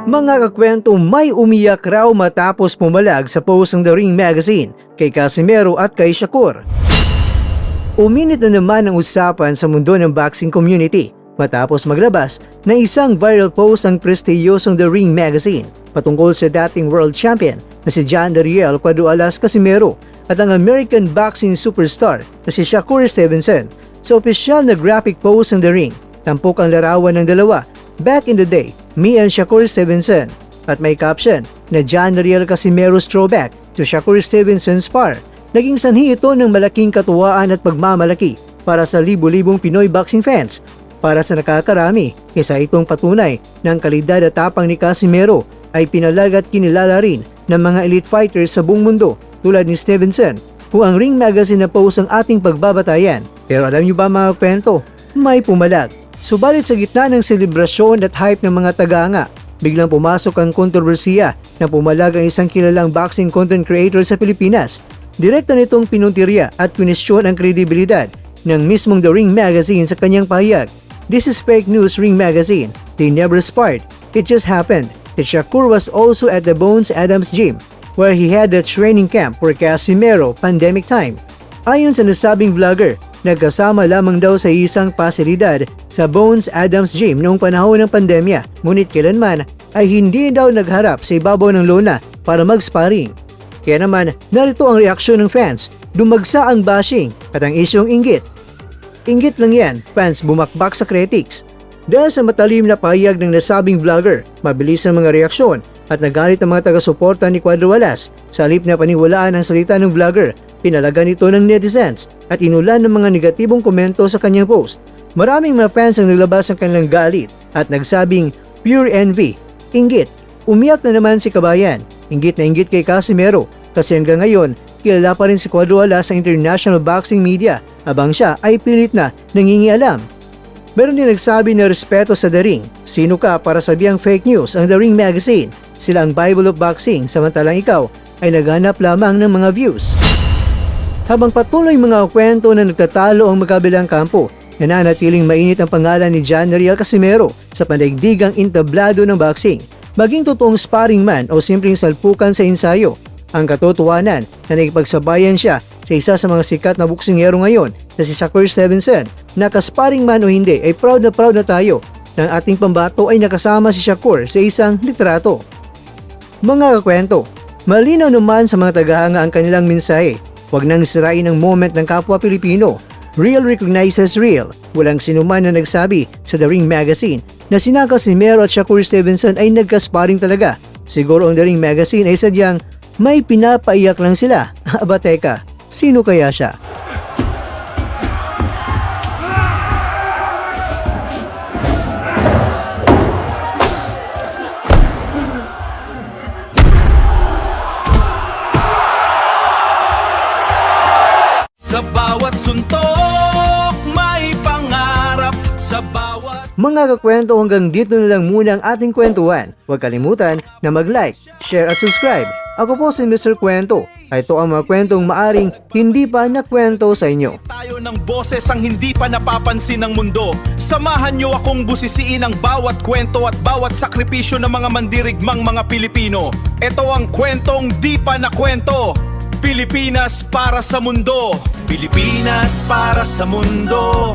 Mga kakwento, may umiyak raw matapos pumalag sa post ng The Ring Magazine kay Casimero at kay Shakur. Uminit na naman ang usapan sa mundo ng boxing community matapos maglabas ng isang viral post ang prestiyosong The Ring Magazine patungkol sa dating world champion na si John Dariel Cuadualas Casimero at ang American boxing superstar na si Shakur Stevenson. Sa opisyal na graphic post ng The Ring, tampok ang larawan ng dalawa, "Back in the day, me and Shakur Stevenson," at may caption na John Dariel Casimero's throwback to Shakur Stevenson's par. Naging sanhi ito ng malaking katuwaan at pagmamalaki para sa libu-libong Pinoy boxing fans. Para sa nakakarami, isa itong patunay ng kalidad at tapang ni Casimero ay pinalag at kinilala rin ng mga elite fighters sa buong mundo tulad ni Stevenson. Kung ang Ring Magazine na post ang ating pagbabatayan, pero alam niyo ba mga kwento, may pumalag. Subalit sa gitna ng selebrasyon at hype ng mga tagahanga, biglang pumasok ang kontrobersiya na pumalag ang isang kilalang boxing content creator sa Pilipinas. Direkta nitong pinuntirya at kwestiyon ang kredibilidad ng mismong The Ring Magazine sa kanyang pahayag. "This is fake news, Ring Magazine. They never sparred. It just happened that Shakur was also at the Bones Adams Gym where he had the training camp for Casimero pandemic time." Ayon sa nasabing vlogger, nagkasama lamang daw sa isang pasilidad sa Bones Adams Gym noong panahon ng pandemya, ngunit kailanman ay hindi daw nagharap sa ibabaw ng lona para mag-sparring. Kaya naman, narito ang reaksyon ng fans, dumagsa ang bashing at ang isyong inggit. Inggit lang yan, fans bumakbak sa critics. Dahil sa matalim na pahayag ng nasabing vlogger, mabilis ang mga reaksyon at nagalit ang mga taga-suporta ni Cuadualas. Sa halip na paniwalaan ang salita ng vlogger, pinalagan ito ng netizens at inulan ng mga negatibong komento sa kanyang post. Maraming mga fans ang naglabas ng kanilang galit at nagsabing pure envy, inggit. Umiyak na naman si Kabayan, inggit na inggit kay Casimero kasi hanggang ngayon kilala pa rin si Cuadualas sa international boxing media habang siya ay pilit na nangingialam. Meron din nagsabi na respeto sa The Ring. Sino ka para sabihang fake news ang The Ring Magazine? Sila ang Bible of Boxing samantalang ikaw ay naghanap lamang ng mga views. Habang patuloy mga kwento na nagtatalo ang magkabilang kampo, nananatiling mainit ang pangalan ni John Dariel Casimero sa pandaigdigang entablado ng boxing. Maging totoong sparring man o simpleng salpukan sa ensayo, ang katotohanan na nakipagsabayan siya sa isa sa mga sikat na boksingero ngayon na si Shakur Stevenson. Nakasparing man o hindi ay proud na tayo na ang ating pambato ay nakasama si Shakur sa isang litrato. Mga kakwento, malinaw naman sa mga tagahanga ang kanilang mensahe. Huwag nang sirain ang moment ng kapwa Pilipino. Real recognizes real. Walang sinuman na nagsabi sa The Ring Magazine na sina Casimero at Shakur Stevenson ay nagkasparing talaga. Siguro ang The Ring Magazine ay sadyang may pinapaiyak lang sila. Aba teka, sino kaya siya? Sa bawat suntok, may pangarap. Sa bawat... Mga kakwento, hanggang dito na lang muna ang ating kwentuhan. Huwag kalimutan na mag-like, share at subscribe. Ako po si Mr. Kwento. Ito ang mga kwentong maaring hindi pa nakwento sa inyo. Tayo ng boses ang hindi pa napapansin ng mundo. Samahan niyo akong busisiin ang bawat kwento at bawat sakripisyo ng mga mandirigmang mga Pilipino. Ito ang kwentong di pa nakwento. Pilipinas para sa mundo. Pilipinas para sa mundo.